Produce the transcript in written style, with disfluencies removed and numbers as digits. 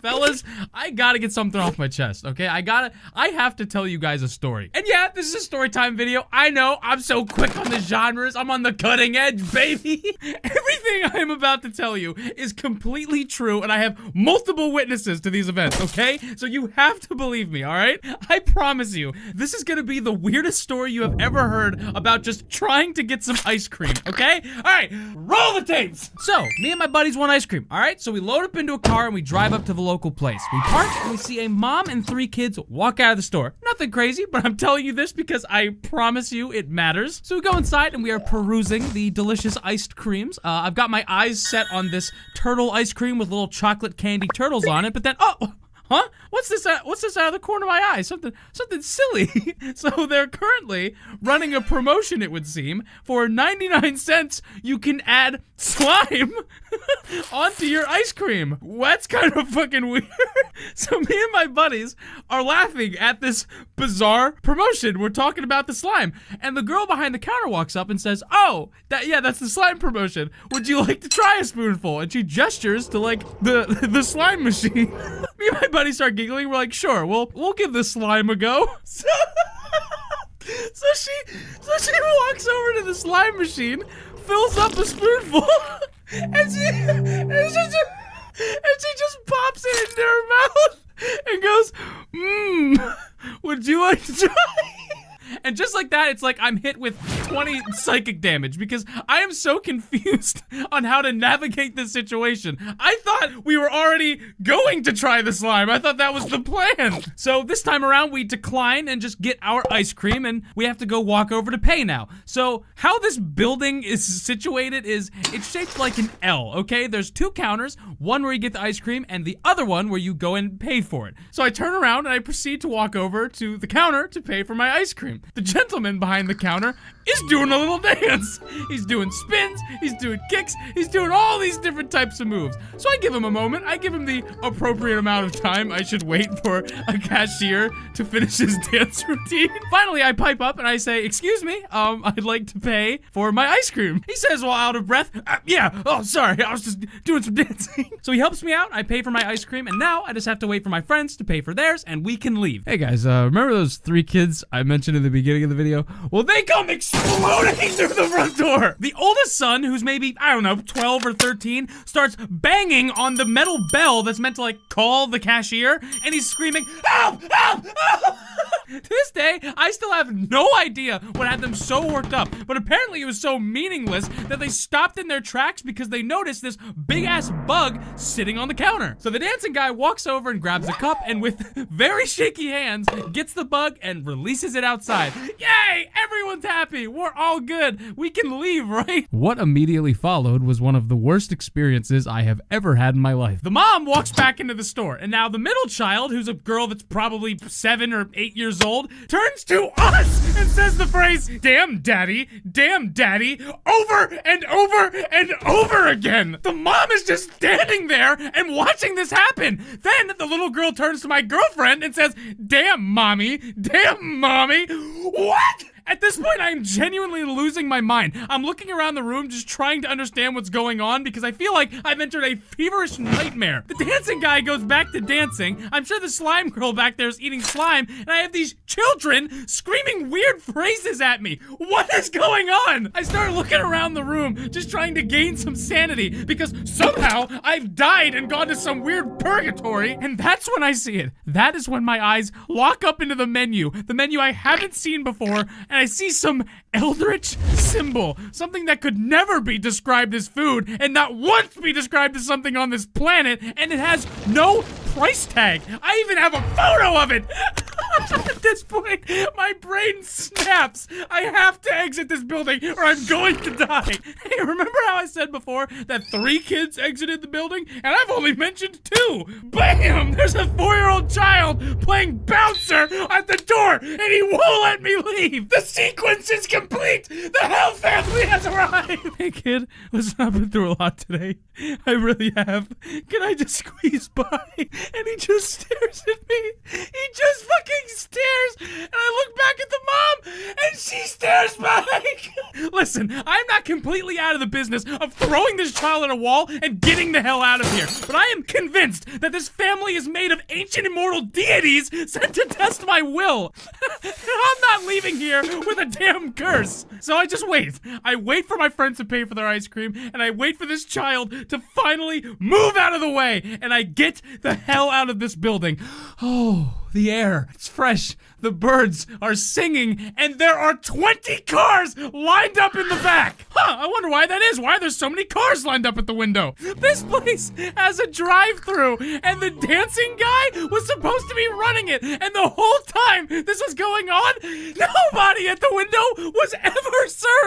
Fellas, I gotta get something off my chest, okay? I have to tell you guys a story. And yeah, this is a story time video. I know, I'm so quick on the genres. I'm on the cutting edge, baby. Everything I'm about to tell you is completely true, and I have multiple witnesses to these events, okay? So you have to believe me, all right? I promise you, this is gonna be the weirdest story you have ever heard about just trying to get some ice cream, okay? All right, roll the tapes. So, me and my buddies want ice cream, all right? So we load up into a car and we drive up to the local place. We park and we see a mom and 3 kids walk out of the store. Nothing crazy, but I'm telling you this because I promise you it matters. So we go inside and we are perusing the delicious iced creams. I've got my eyes set on this turtle ice cream with little chocolate candy turtles on it, but then, oh, huh? What's this out of the corner of my eye? Something silly. So they're currently running a promotion, it would seem. For 99 cents, you can add slime onto your ice cream. That's kind of fucking weird. So me and my buddies are laughing at this bizarre promotion. We're talking about the slime. And the girl behind the counter walks up and says, oh, that's the slime promotion. Would you like to try a spoonful? And she gestures to like the slime machine. Me and my buddies start giggling. We're like, sure, we'll give the slime a go. So she walks over to the slime machine, fills up a spoonful, and she just pops it into her mouth and goes, would you like to try? And just like that, it's like I'm hit with 20 psychic damage because I am so confused on how to navigate this situation. I thought we were already going to try the slime. I thought that was the plan. So this time around, we decline and just get our ice cream, and we have to go walk over to pay now. So how this building is situated is it's shaped like an L, okay? There's 2 counters, one where you get the ice cream and the other one where you go and pay for it. So I turn around and I proceed to walk over to the counter to pay for my ice cream. The gentleman behind the counter is doing a little dance. He's doing spins, he's doing kicks, he's doing all these different types of moves. So I give him a moment, I give him the appropriate amount of time I should wait for a cashier to finish his dance routine. Finally, I pipe up and I say, excuse me, I'd like to pay for my ice cream. He says while out of breath, yeah, oh, sorry, I was just doing some dancing. So he helps me out, I pay for my ice cream, and now I just have to wait for my friends to pay for theirs, and we can leave. Hey guys, remember those 3 kids I mentioned in the beginning of the video? Well, they come exploding through the front door. The oldest son, who's maybe, I don't know, 12 or 13, starts banging on the metal bell that's meant to like call the cashier, and he's screaming, help, help, help. To this day, I still have no idea what had them so worked up, but apparently it was so meaningless that they stopped in their tracks because they noticed this big-ass bug sitting on the counter. So the dancing guy walks over and grabs a cup and with very shaky hands gets the bug and releases it outside. Yay! Everyone's happy! We're all good! We can leave, right? What immediately followed was one of the worst experiences I have ever had in my life. The mom walks back into the store, and now the middle child, who's a girl that's probably 7 or 8 years old, turns to us and says the phrase, damn daddy, over and over and over again. The mom is just standing there and watching this happen. Then the little girl turns to my girlfriend and says, damn mommy, what? At this point, I am genuinely losing my mind. I'm looking around the room just trying to understand what's going on because I feel like I've entered a feverish nightmare. The dancing guy goes back to dancing. I'm sure the slime girl back there is eating slime, and I have these children screaming weird phrases at me. What is going on? I start looking around the room just trying to gain some sanity because somehow I've died and gone to some weird purgatory, and that's when I see it. That is when my eyes lock up into the menu I haven't seen before, and I see some eldritch symbol, something that could never be described as food and not once be described as something on this planet, and it has no price tag. I even have a photo of it. At this point, my brain snaps. I have to exit this building or I'm going to die. Hey, remember how I said before that 3 kids exited the building? And I've only mentioned 2. Bam! There's a 4-year-old child playing bouncer at the door and he won't let me leave. The sequence is complete. The Hell family has arrived. Hey kid, listen, I've been through a lot today. I really have. Can I just squeeze by? And he just stares at me. He just fucking stares. And I look back at the mom and she stares back. Listen, I'm not completely out of the business of throwing this child at a wall and getting the hell out of here, but I am convinced that this family is made of ancient immortal deities sent to test my will. I'm not leaving here with a damn curse. So I just wait. I wait for my friends to pay for their ice cream, and I wait for this child to finally move out of the way, and I get the hell out of this building. Oh, the air, it's fresh. The birds are singing, and there are 20 cars lined up in the back. I wonder why that is. Why are there so many cars lined up at the window? This place has a drive-through, and the dancing guy was supposed to be running it, and the whole time this was going on, nobody at the window was ever served.